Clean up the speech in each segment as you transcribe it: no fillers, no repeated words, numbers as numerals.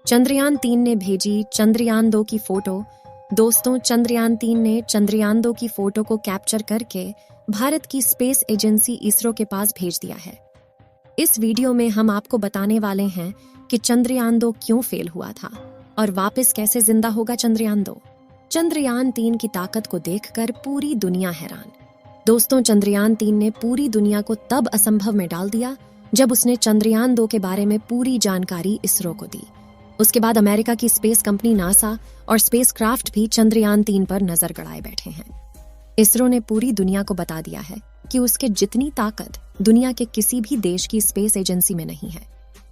चंद्रयान-3 ने भेजी चंद्रयान-2 की फोटो। दोस्तों, चंद्रयान-3 ने चंद्रयान-2 की फोटो को कैप्चर करके भारत की स्पेस एजेंसी इसरो के पास भेज दिया है। इस वीडियो में हम आपको बताने वाले हैं कि चंद्रयान-2 क्यों फेल हुआ था और वापस कैसे जिंदा होगा चंद्रयान-2। चंद्रयान-3 की ताकत को देखकर पूरी दुनिया हैरान। दोस्तों, चंद्रयान-3 ने पूरी दुनिया को तब असंभव में डाल दिया जब उसने चंद्रयान-2 के बारे में पूरी जानकारी इसरो को दी। उसके बाद अमेरिका की स्पेस कंपनी नासा और स्पेसक्राफ्ट भी चंद्रयान-3 पर नजर गड़ाए बैठे हैं। इसरो ने पूरी दुनिया को बता दिया है कि उसके जितनी ताकत दुनिया के किसी भी देश की स्पेस एजेंसी में नहीं है।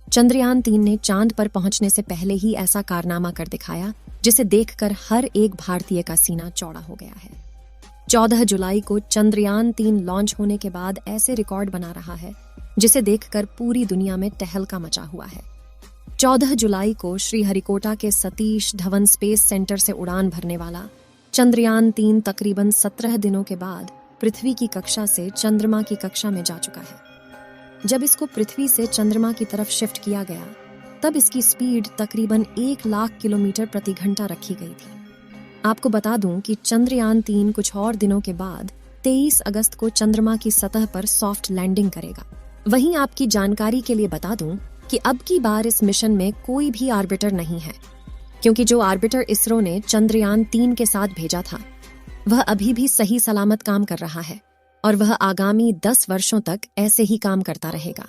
चंद्रयान-3 ने चांद पर पहुंचने से पहले ही ऐसा कारनामा कर दिखाया जिसे देखकर हर एक भारतीय का सीना चौड़ा हो गया है। 14 जुलाई को चंद्रयान-3 लॉन्च होने के बाद ऐसे रिकॉर्ड बना रहा है जिसे देखकर पूरी दुनिया में तहलका मचा हुआ है। 14 जुलाई को श्रीहरिकोटा के सतीश धवन स्पेस सेंटर से उड़ान भरने वाला चंद्रयान-3 तकरीबन 17 दिनों के बाद पृथ्वी की कक्षा से चंद्रमा की कक्षा में जा चुका है। जब इसको पृथ्वी से चंद्रमा की तरफ शिफ्ट किया गया, तब इसकी स्पीड तकरीबन 1 लाख किलोमीटर प्रति घंटा रखी गई थी। आपको बता दूं कि चंद्रयान-3 कुछ और दिनों के बाद 23 अगस्त को चंद्रमा की सतह पर सॉफ्ट लैंडिंग करेगा। वहीं आपकी जानकारी के लिए बता दूं कि अब की बार इस मिशन में कोई भी आर्बिटर नहीं है, क्योंकि जो आर्बिटर इसरो ने चंद्रयान-3 के साथ भेजा था वह अभी भी सही सलामत काम कर रहा है और वह आगामी 10 वर्षों तक ऐसे ही काम करता रहेगा।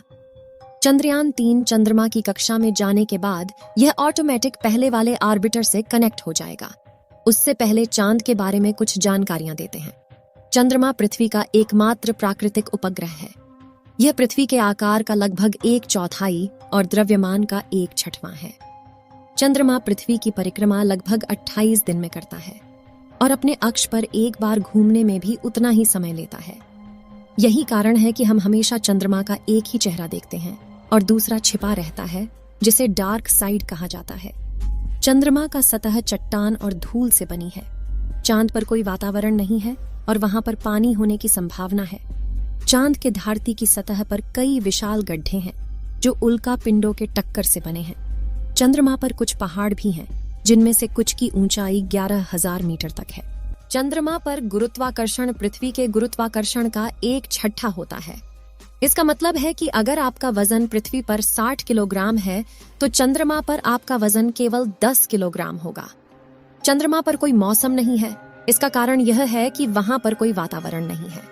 चंद्रयान-3 चंद्रमा की कक्षा में जाने के बाद यह ऑटोमेटिक पहले वाले आर्बिटर से कनेक्ट हो जाएगा। उससे पहले चांद के बारे में कुछ जानकारियां देते हैं। चंद्रमा पृथ्वी का एकमात्र प्राकृतिक उपग्रह है। यह पृथ्वी के आकार का लगभग 1/4 और द्रव्यमान का 1/6 है। चंद्रमा पृथ्वी की परिक्रमा लगभग 28 दिन में करता है और अपने अक्ष पर एक बार घूमने में भी उतना ही समय लेता है। यही कारण है कि हम हमेशा चंद्रमा का एक ही चेहरा देखते हैं और दूसरा छिपा रहता है, जिसे डार्क साइड कहा जाता है। चंद्रमा का सतह चट्टान और धूल से बनी है। चांद पर कोई वातावरण नहीं है और वहां पर पानी होने की संभावना है। चांद के धरती की सतह पर कई विशाल गड्ढे हैं जो उल्का पिंडों के टक्कर से बने हैं। चंद्रमा पर कुछ पहाड़ भी हैं, जिनमें से कुछ की ऊंचाई 11,000 मीटर तक है। चंद्रमा पर गुरुत्वाकर्षण पृथ्वी के गुरुत्वाकर्षण का 1/6 होता है। इसका मतलब है कि अगर आपका वजन पृथ्वी पर 60 किलोग्राम है तो चंद्रमा पर आपका वजन केवल 10 किलोग्राम होगा। चंद्रमा पर कोई मौसम नहीं है। इसका कारण यह है कि वहां पर कोई वातावरण नहीं है।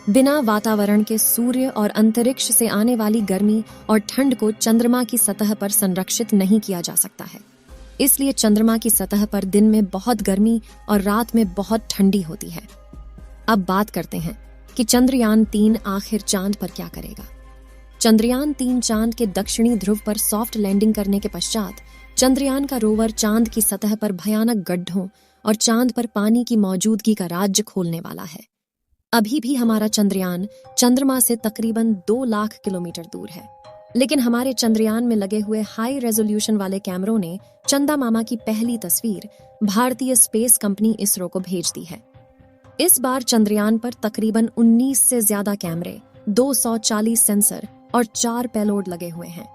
बिना वातावरण के सूर्य और अंतरिक्ष से आने वाली गर्मी और ठंड को चंद्रमा की सतह पर संरक्षित नहीं किया जा सकता है। इसलिए चंद्रमा की सतह पर दिन में बहुत गर्मी और रात में बहुत ठंडी होती है। अब बात करते हैं कि चंद्रयान-3 आखिर चांद पर क्या करेगा। चंद्रयान-3 चांद के दक्षिणी ध्रुव पर सॉफ्ट लैंडिंग करने के पश्चात चंद्रयान का रोवर चांद की सतह पर भयानक गड्ढों और चांद पर पानी की मौजूदगी का राज्य खोलने वाला है। अभी भी हमारा चंद्रयान चंद्रमा से तकरीबन 2 लाख किलोमीटर दूर है, लेकिन हमारे चंद्रयान में लगे हुए हाई रेजोल्यूशन वाले कैमरों ने चंदा मामा की पहली तस्वीर भारतीय स्पेस कंपनी इसरो को भेज दी है। इस बार चंद्रयान पर तकरीबन 19 से ज्यादा कैमरे, 240 सेंसर और 4 पेलोड लगे हुए हैं,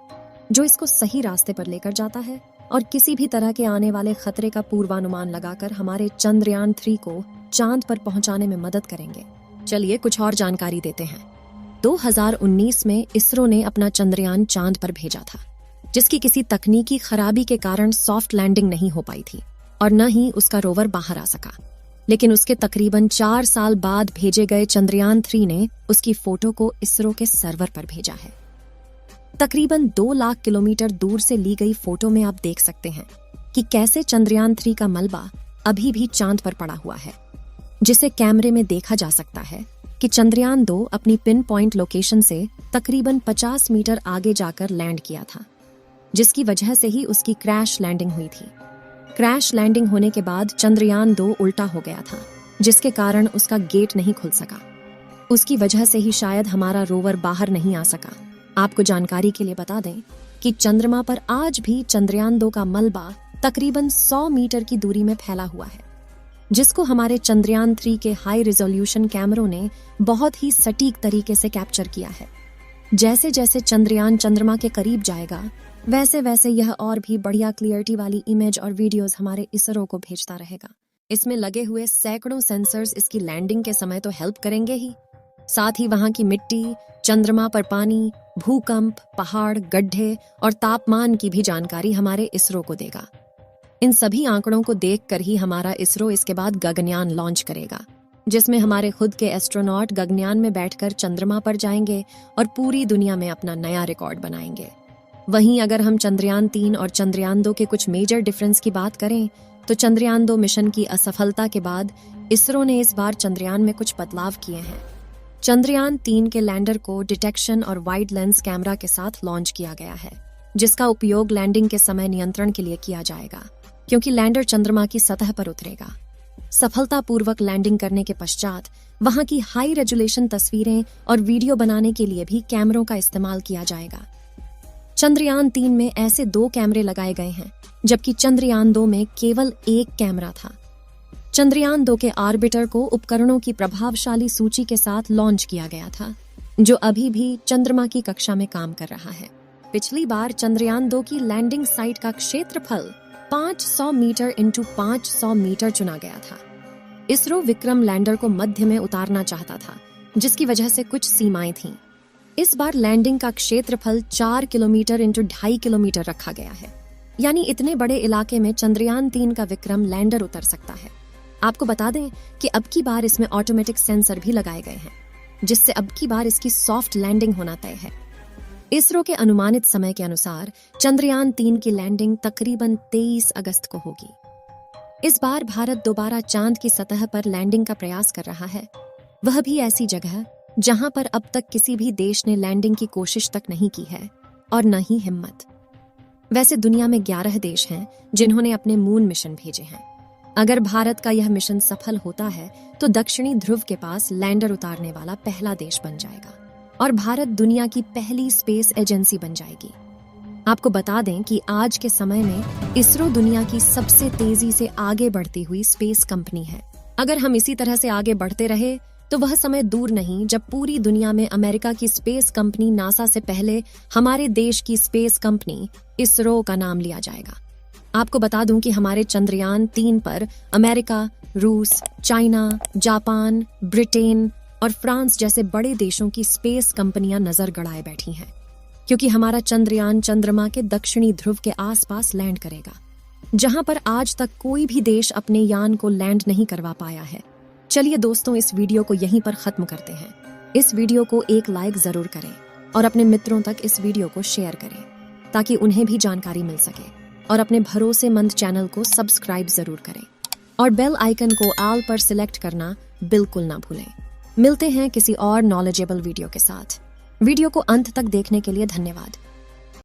जो इसको सही रास्ते पर लेकर जाता है और किसी भी तरह के आने वाले खतरे का पूर्वानुमान लगाकर हमारे चंद्रयान-3 को चांद पर पहुंचाने में मदद करेंगे। चलिए कुछ और जानकारी देते हैं। 2019 में इसरो ने अपना चंद्रयान चांद पर भेजा था, जिसकी किसी तकनीकी खराबी के कारण सॉफ्ट लैंडिंग नहीं हो पाई थी और न ही उसका रोवर बाहर आ सका। लेकिन उसके तकरीबन 4 साल बाद भेजे गए चंद्रयान-3 ने उसकी फोटो को इसरो के सर्वर पर भेजा है। तकरीबन 2 लाख किलोमीटर दूर से ली गई फोटो में आप देख सकते हैं कि कैसे चंद्रयान-3 का मलबा अभी भी चांद पर पड़ा हुआ है, जिसे कैमरे में देखा जा सकता है कि चंद्रयान-2 अपनी पिन पॉइंट लोकेशन से तकरीबन 50 मीटर आगे जाकर लैंड किया था, जिसकी वजह से ही उसकी क्रैश लैंडिंग हुई थी। क्रैश लैंडिंग होने के बाद चंद्रयान-2 उल्टा हो गया था, जिसके कारण उसका गेट नहीं खुल सका। उसकी वजह से ही शायद हमारा रोवर बाहर नहीं आ सका। आपको जानकारी के लिए बता दें कि चंद्रमा पर आज भी चंद्रयान-2 का मलबा तकरीबन 100 मीटर की दूरी में फैला हुआ है, जिसको हमारे चंद्रयान-3 के हाई रिजोल्यूशन कैमरों ने बहुत ही सटीक तरीके से कैप्चर किया है। जैसे जैसे चंद्रयान चंद्रमा के करीब जाएगा, वैसे वैसे यह और भी बढ़िया क्लियरिटी वाली इमेज और वीडियोस हमारे इसरो को भेजता रहेगा। इसमें लगे हुए सैकड़ों सेंसर्स इसकी लैंडिंग के समय तो हेल्प करेंगे ही, साथ ही वहां की मिट्टी, चंद्रमा पर पानी, भूकंप, पहाड़, गड्ढे और तापमान की भी जानकारी हमारे इसरो को देगा। इन सभी आंकड़ों को देखकर ही हमारा इसरो इसके बाद गगनयान लॉन्च करेगा, जिसमें हमारे खुद के एस्ट्रोनॉट गगनयान में बैठकर चंद्रमा पर जाएंगे और पूरी दुनिया में अपना नया रिकॉर्ड बनाएंगे। वहीं अगर हम चंद्रयान 3 और चंद्रयान 2 के कुछ मेजर डिफरेंस की बात करें तो चंद्रयान 2 मिशन की असफलता के बाद इसरो ने इस बार चंद्रयान में कुछ बदलाव किए हैं। चंद्रयान 3 के लैंडर को डिटेक्शन और वाइड लेंस कैमरा के साथ लॉन्च किया गया है, जिसका उपयोग लैंडिंग के समय नियंत्रण के लिए किया जाएगा, क्योंकि लैंडर चंद्रमा की सतह पर उतरेगा। सफलतापूर्वक लैंडिंग करने के पश्चात वहां की हाई रेजोल्यूशन तस्वीरें और वीडियो बनाने के लिए भी कैमरों का इस्तेमाल किया जाएगा। चंद्रयान 3 में ऐसे 2 कैमरे लगाए गए हैं, जबकि चंद्रयान 2 में केवल 1 कैमरा था। चंद्रयान 2 के ऑर्बिटर को उपकरणों की प्रभावशाली सूची के साथ लॉन्च किया गया था, जो अभी भी चंद्रमा की कक्षा में काम कर रहा है। पिछली बार चंद्रयान 2 की लैंडिंग साइट का क्षेत्रफल 500 मीटर इंटू 500 मीटर चुना गया था। इसरो विक्रम लैंडर को मध्य में उतारना चाहता था, जिसकी वजह से कुछ सीमाएं थीं। इस बार लैंडिंग का क्षेत्रफल 4 किलोमीटर इंटू 2.5 किलोमीटर रखा गया है, यानी इतने बड़े इलाके में चंद्रयान 3 का विक्रम लैंडर उतर सकता है। आपको बता दें कि अब की बार इसमें ऑटोमेटिक सेंसर भी लगाए गए हैं, जिससे अब की बार इसकी सॉफ्ट लैंडिंग होना तय है। इसरो के अनुमानित समय के अनुसार चंद्रयान 3 की लैंडिंग तकरीबन 23 अगस्त को होगी। इस बार भारत दोबारा चांद की सतह पर लैंडिंग का प्रयास कर रहा है, वह भी ऐसी जगह जहां पर अब तक किसी भी देश ने लैंडिंग की कोशिश तक नहीं की है और न ही हिम्मत। वैसे दुनिया में 11 देश हैं जिन्होंने अपने मून मिशन भेजे हैं। अगर भारत का यह मिशन सफल होता है तो दक्षिणी ध्रुव के पास लैंडर उतारने वाला पहला देश बन जाएगा और भारत दुनिया की पहली स्पेस एजेंसी बन जाएगी। आपको बता दें कि आज के समय में इसरो दुनिया की सबसे तेजी से आगे बढ़ती हुई स्पेस कंपनी है। अगर हम इसी तरह से आगे बढ़ते रहे तो वह समय दूर नहीं जब पूरी दुनिया में अमेरिका की स्पेस कंपनी नासा से पहले हमारे देश की स्पेस कंपनी इसरो का नाम लिया जाएगा। आपको बता दूं कि हमारे चंद्रयान 3 पर अमेरिका, रूस, चाइना, जापान, ब्रिटेन और फ्रांस जैसे बड़े देशों की स्पेस कंपनियां नजर गड़ाए बैठी हैं, क्योंकि हमारा चंद्रयान चंद्रमा के दक्षिणी ध्रुव के आसपास लैंड करेगा, जहां पर आज तक कोई भी देश अपने यान को लैंड नहीं करवा पाया है। चलिए दोस्तों, इस वीडियो को यहीं पर खत्म करते हैं। इस वीडियो को एक लाइक जरूर करें और अपने मित्रों तक इस वीडियो को शेयर करें, ताकि उन्हें भी जानकारी मिल सके, और अपने भरोसेमंद चैनल को सब्सक्राइब जरूर करें और बेल आइकन को ऑल पर सिलेक्ट करना बिल्कुल ना भूलें। मिलते हैं किसी और नॉलेजेबल वीडियो के साथ। वीडियो को अंत तक देखने के लिए धन्यवाद।